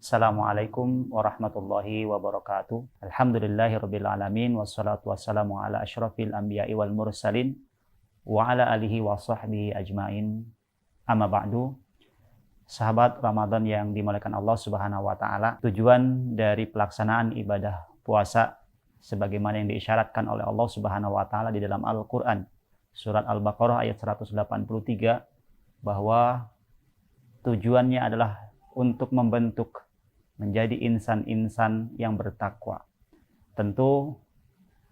Assalamualaikum warahmatullahi wabarakatuh. Alhamdulillahirabbil alamin wassalatu wassalamu ala asyrafil anbiya'i wal mursalin wa ala alihi wa sahbihi ajmain. Amma ba'du. Sahabat Ramadan yang dimuliakan Allah Subhanahu wa taala, tujuan dari pelaksanaan ibadah puasa sebagaimana yang diisyaratkan oleh Allah Subhanahu wa taala di dalam Al-Qur'an surat Al-Baqarah ayat 183 bahwa tujuannya adalah untuk membentuk menjadi insan-insan yang bertakwa. Tentu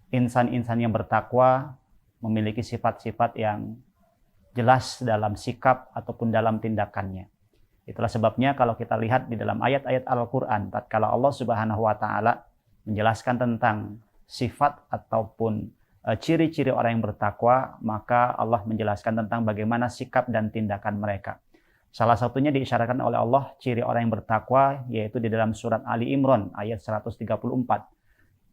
insan-insan yang bertakwa memiliki sifat-sifat yang jelas dalam sikap ataupun dalam tindakannya. Itulah sebabnya kalau kita lihat di dalam ayat-ayat Al-Qur'an, tatkala Allah Subhanahu wa taala menjelaskan tentang sifat ataupun ciri-ciri orang yang bertakwa, maka Allah menjelaskan tentang bagaimana sikap dan tindakan mereka. Salah satunya diisyaratkan oleh Allah ciri orang yang bertakwa, yaitu di dalam surat Ali Imran ayat 134.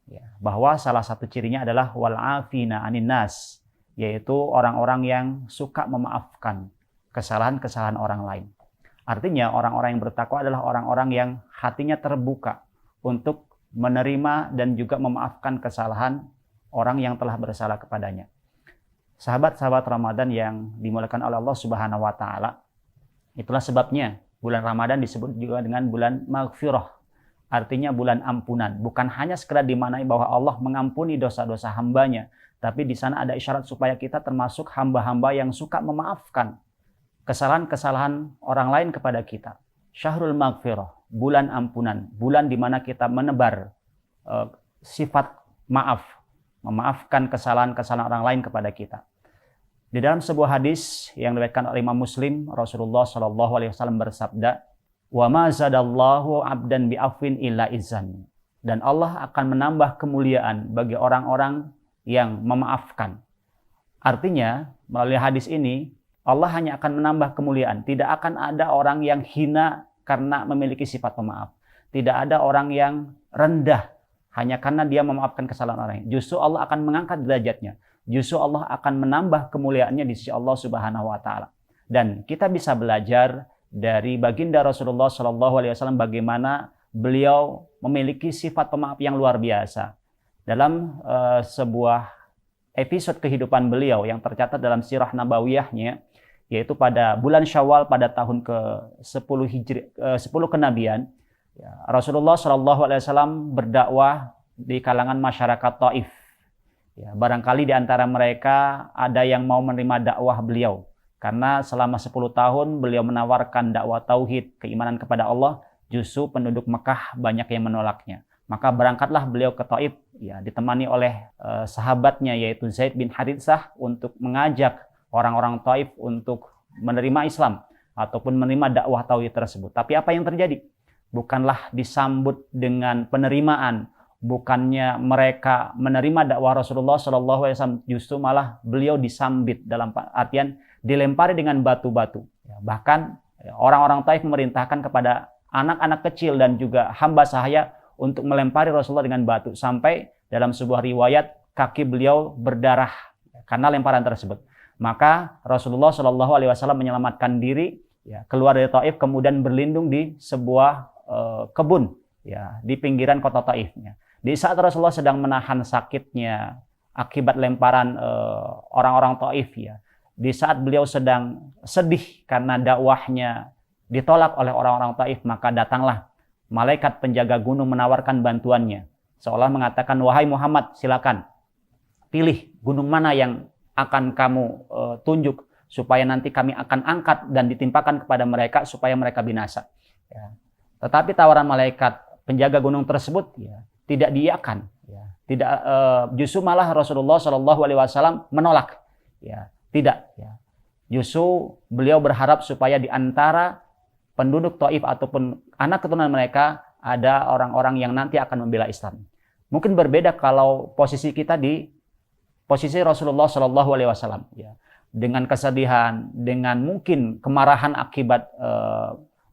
Ya, bahwa salah satu cirinya adalah wal'afina anin nas, yaitu orang-orang yang suka memaafkan kesalahan-kesalahan orang lain. Artinya orang-orang yang bertakwa adalah orang-orang yang hatinya terbuka untuk menerima dan juga memaafkan kesalahan orang yang telah bersalah kepadanya. Sahabat-sahabat Ramadan yang dimuliakan oleh Allah Subhanahu wa taala, itulah sebabnya bulan Ramadan disebut juga dengan bulan maghfirah. Artinya bulan ampunan. Bukan hanya sekedar dimaknai bahwa Allah mengampuni dosa-dosa hambanya, tapi di sana ada isyarat supaya kita termasuk hamba-hamba yang suka memaafkan kesalahan-kesalahan orang lain kepada kita. Syahrul maghfirah, bulan ampunan, bulan di mana kita menebar sifat maaf, memaafkan kesalahan-kesalahan orang lain kepada kita. Di dalam sebuah hadis yang diriwayatkan oleh Imam Muslim, Rasulullah SAW bersabda, "Wa ma zadallahu 'abdan bi'afwin illa izzan." Dan Allah akan menambah kemuliaan bagi orang-orang yang memaafkan. Artinya, melalui hadis ini, Allah hanya akan menambah kemuliaan. Tidak akan ada orang yang hina karena memiliki sifat pemaaf. Tidak ada orang yang rendah hanya karena dia memaafkan kesalahan orang lain. Justru Allah akan mengangkat derajatnya. Justru Allah akan menambah kemuliaannya di sisi Allah Subhanahu wa taala. Dan kita bisa belajar dari baginda Rasulullah SAW bagaimana beliau memiliki sifat pemaaf yang luar biasa. Dalam sebuah episode kehidupan beliau yang tercatat dalam sirah nabawiyahnya, yaitu pada bulan Syawal pada tahun ke-10 10 kenabian, Rasulullah SAW berdakwah di kalangan masyarakat Taif. Ya, barangkali di antara mereka ada yang mau menerima dakwah beliau. Karena selama 10 tahun beliau menawarkan dakwah tauhid, keimanan kepada Allah, justru penduduk Mekah banyak yang menolaknya. Maka berangkatlah beliau ke Taif, ya, ditemani oleh sahabatnya yaitu Zaid bin Haritsah untuk mengajak orang-orang Taif untuk menerima Islam ataupun menerima dakwah tauhid tersebut. Tapi apa yang terjadi? Bukanlah disambut dengan penerimaan, bukannya mereka menerima dakwah Rasulullah SAW, justru malah beliau disambit dalam artian dilempari dengan batu-batu. Bahkan orang-orang Taif memerintahkan kepada anak-anak kecil dan juga hamba sahaya untuk melempari Rasulullah dengan batu. Sampai dalam sebuah riwayat kaki beliau berdarah karena lemparan tersebut. Maka Rasulullah SAW menyelamatkan diri, keluar dari Taif, kemudian berlindung di sebuah kebun, di pinggiran kota Taifnya. Di saat Rasulullah sedang menahan sakitnya akibat lemparan orang-orang Taif, di saat beliau sedang sedih karena dakwahnya ditolak oleh orang-orang Taif, maka datanglah malaikat penjaga gunung menawarkan bantuannya. Seolah mengatakan, "Wahai Muhammad, silakan pilih gunung mana yang akan kamu tunjuk supaya nanti kami akan angkat dan ditimpakan kepada mereka supaya mereka binasa." Tetapi tawaran malaikat penjaga gunung tersebut tidak diiyakan, justru malah Rasulullah SAW menolak, tidak, justru beliau berharap supaya di antara penduduk Taif ataupun anak keturunan mereka ada orang-orang yang nanti akan membela Islam. Mungkin berbeda kalau posisi kita di posisi Rasulullah SAW, dengan kesedihan, dengan mungkin kemarahan akibat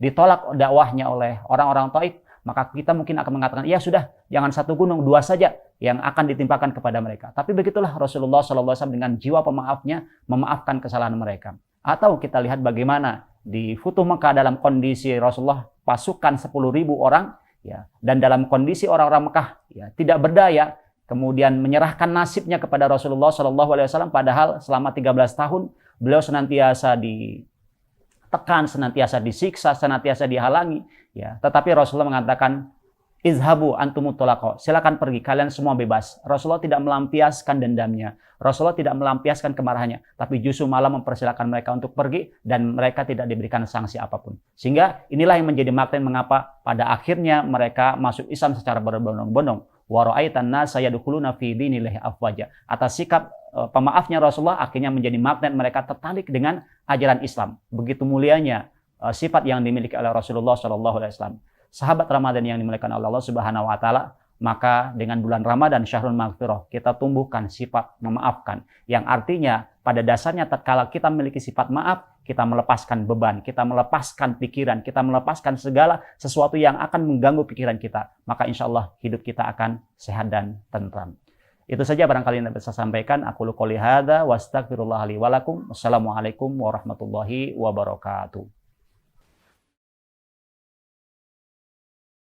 ditolak dakwahnya oleh orang-orang Taif. Maka kita mungkin akan mengatakan, ya sudah, jangan satu gunung, 2 saja yang akan ditimpakan kepada mereka. Tapi begitulah Rasulullah SAW dengan jiwa pemaafnya memaafkan kesalahan mereka. Atau kita lihat bagaimana di Futuh Mekah dalam kondisi Rasulullah pasukan 10.000 orang, ya, dan dalam kondisi orang-orang Mekah ya, tidak berdaya, kemudian menyerahkan nasibnya kepada Rasulullah SAW, padahal selama 13 tahun beliau senantiasa ditekan, senantiasa disiksa, senantiasa dihalangi. Ya, tetapi Rasulullah mengatakan, izhabu antumut tulaqa, silakan pergi, kalian semua bebas. Rasulullah tidak melampiaskan dendamnya, Rasulullah tidak melampiaskan kemarahannya, tapi justru malah mempersilahkan mereka untuk pergi dan mereka tidak diberikan sanksi apapun. Sehingga inilah yang menjadi magnet mengapa pada akhirnya mereka masuk Islam secara berbondong-bondong. Wa ra'aitan nasa yadkhuluna fi dinillahi afwaja. Atas sikap pemaafnya Rasulullah akhirnya menjadi magnet mereka tertarik dengan ajaran Islam. Begitu mulianya sifat yang dimiliki oleh Rasulullah SAW. Sahabat Ramadan yang dimuliakan oleh Allah Subhanahu wa taala, maka dengan bulan Ramadan Syahrul Maghfirah kita tumbuhkan sifat memaafkan, yang artinya pada dasarnya tatkala kita memiliki sifat maaf, kita melepaskan beban, kita melepaskan pikiran, kita melepaskan segala sesuatu yang akan mengganggu pikiran kita, maka insya Allah hidup kita akan sehat dan tentram. Itu saja barangkali yang bisa saya sampaikan. Aku qouli hadza wa astaghfirullah li wa lakum. Wassalamualaikum warahmatullahi wabarakatuh.